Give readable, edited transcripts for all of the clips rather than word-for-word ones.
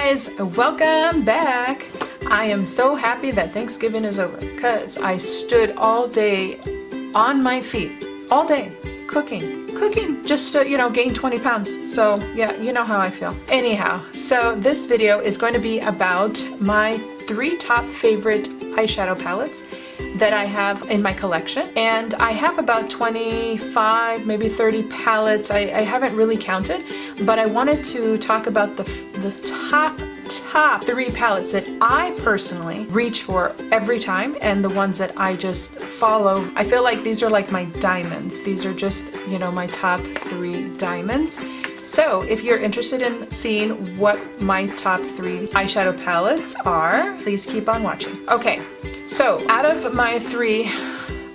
guys, welcome back. I am so happy that Thanksgiving is over because I stood all day on my feet, all day, cooking just to, gain 20 pounds. So yeah, you know how I feel. Anyhow, so this video is going to be about my 3 top favorite eyeshadow palettes that I have in my collection, and I have about 25, maybe 30 palettes. I haven't really counted, but I wanted to talk about the top 3 palettes that I personally reach for every time, and the ones that I just follow. I feel like these are like my diamonds. These are just, my top 3 diamonds. So if you're interested in seeing what my top 3 eyeshadow palettes are, please keep on watching. Okay, so out of my 3,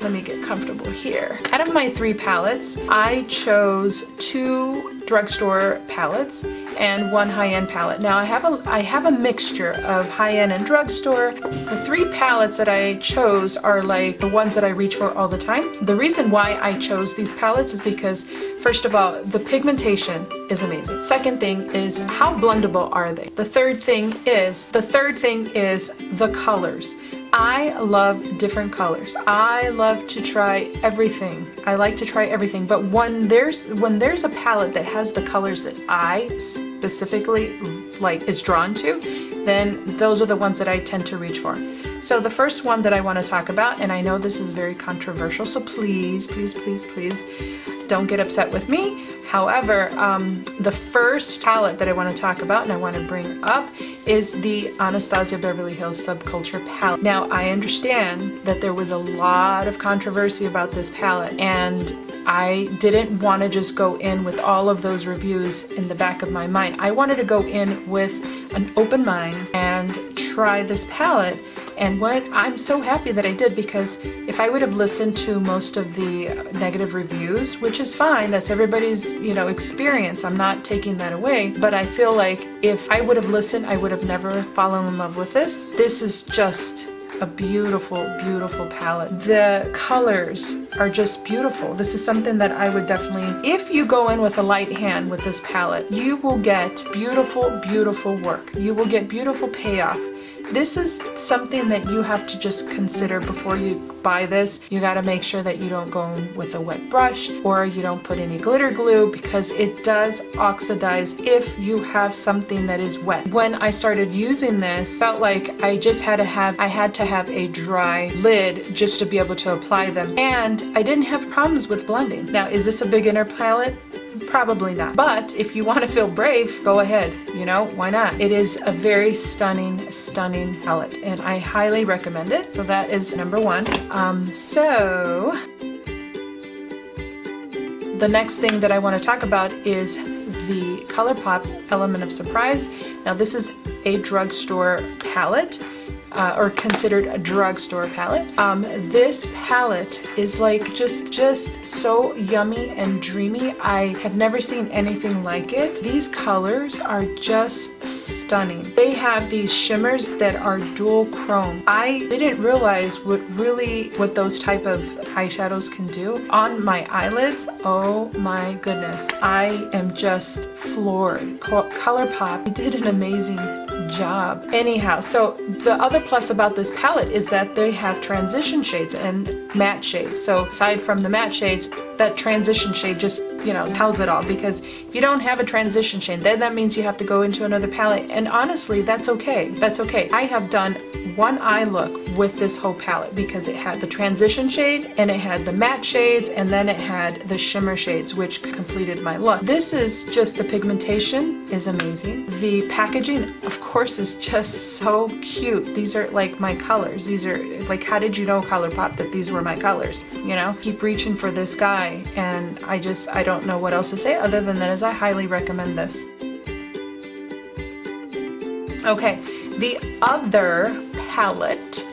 let me get comfortable here. Out of my 3 palettes, I chose 2 drugstore palettes and 1 high-end palette. Now I have a mixture of high-end and drugstore. The 3 palettes that I chose are like the ones that I reach for all the time. The reason why I chose these palettes is because, first of all, the pigmentation is amazing. Second thing is, how blendable are they? The third thing is the colors. I love different colors. I love to try everything. I like to try everything, but when there's a palette that has the colors that I specifically is drawn to, then those are the ones that I tend to reach for. So the first one that I want to talk about, and I know this is very controversial, so please don't get upset with me. However, the first palette that I want to talk about and I want to bring up is the Anastasia Beverly Hills Subculture palette. Now, I understand that there was a lot of controversy about this palette, and I didn't want to just go in with all of those reviews in the back of my mind. I wanted to go in with an open mind and try this palette. And I'm so happy that I did, because if I would have listened to most of the negative reviews, which is fine, that's everybody's, experience, I'm not taking that away, but I feel like if I would have listened, I would have never fallen in love with this. This is just a beautiful, beautiful palette. The colors are just beautiful. This is something that I would definitely, if you go in with a light hand with this palette, you will get beautiful, beautiful work. You will get beautiful payoff. This is something that you have to just consider before you buy this. You got to make sure that you don't go in with a wet brush, or you don't put any glitter glue, because it does oxidize if you have something that is wet. When I started using this, felt like I had to have a dry lid just to be able to apply them, and I didn't have problems with blending. Now, is this a beginner palette? Probably not. But if you want to feel brave, go ahead. Why not? It is a very stunning palette, and I highly recommend it. So that is number 1. So the next thing that I want to talk about is the Colourpop Element of Surprise. Now, this is a drugstore palette. Or considered a drugstore palette. This palette is like just so yummy and dreamy. I have never seen anything like it. These colors are just stunning. They have these shimmers that are dual chrome. I didn't realize what those type of eyeshadows can do on my eyelids. Oh my goodness. I am just floored. Colourpop did an amazing job. Anyhow, so the other plus about this palette is that they have transition shades and matte shades. So aside from the matte shades, that transition shade just, tells it all, because if you don't have a transition shade, then that means you have to go into another palette, and honestly, that's okay. That's okay. I have done one eye look with this whole palette, because it had the transition shade, and it had the matte shades, and then it had the shimmer shades, which completed my look. This is just, the pigmentation is amazing. The packaging, of course, is just so cute. These are like my colors. These are like, how did you know, Colourpop, that these were my colors? Keep reaching for this guy, and I don't know what else to say other than that, is I highly recommend this. Okay, the other palette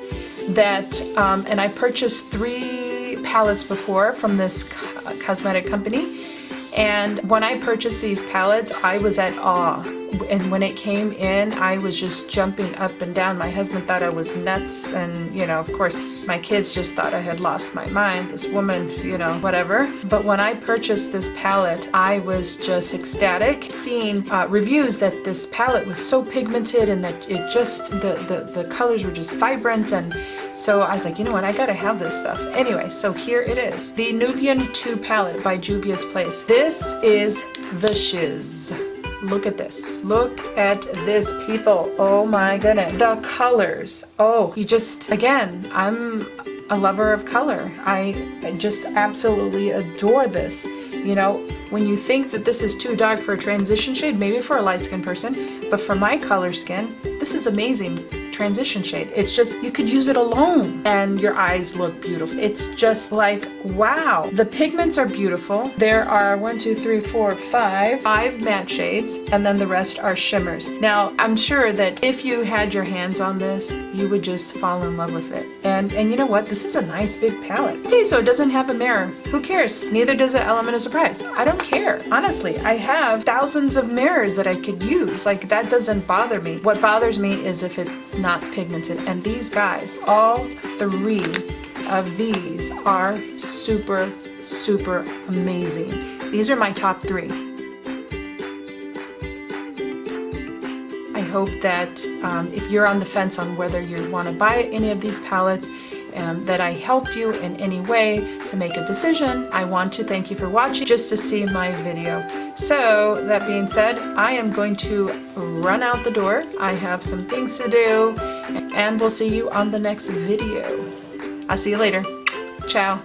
that, and I purchased 3 palettes before from this cosmetic company, and when I purchased these palettes, I was at awe and when it came in, I was just jumping up and down. My husband thought I was nuts, and you know, of course, my kids just thought I had lost my mind. This woman, you know, whatever. But when I purchased this palette, I was just ecstatic. Seeing reviews that this palette was so pigmented and that it just, the colors were just vibrant, and so I was like, you know what, I gotta have this stuff. Anyway, so here it is. The Nubian 2 palette by Juvia's Place. This is the shiz. Look at this. Look at this, people. Oh my goodness. The colors. Oh, you just, again, I'm a lover of color. I just absolutely adore this. You know, when you think that this is too dark for a transition shade, maybe for a light skin person, but for my color skin, this is amazing transition shade. It's just, you could use it alone and your eyes look beautiful. It's just like, wow. The pigments are beautiful. There are 5 matte shades, and then the rest are shimmers. Now, I'm sure that if you had your hands on this, you would just fall in love with it. And you know what? This is a nice big palette. Okay, so it doesn't have a mirror. Who cares? Neither does it Element of Surprise. I don't care. Honestly, I have thousands of mirrors that I could use. Like, that doesn't bother me. What bothers me is if it's not pigmented. And these guys, all 3 of these are super, super amazing. These are my top 3. I hope that if you're on the fence on whether you want to buy any of these palettes, that I helped you in any way to make a decision. I want to thank you for watching just to see my video. So that being said, I am going to run out the door. I have some things to do, and we'll see you on the next video. I'll see you later. Ciao.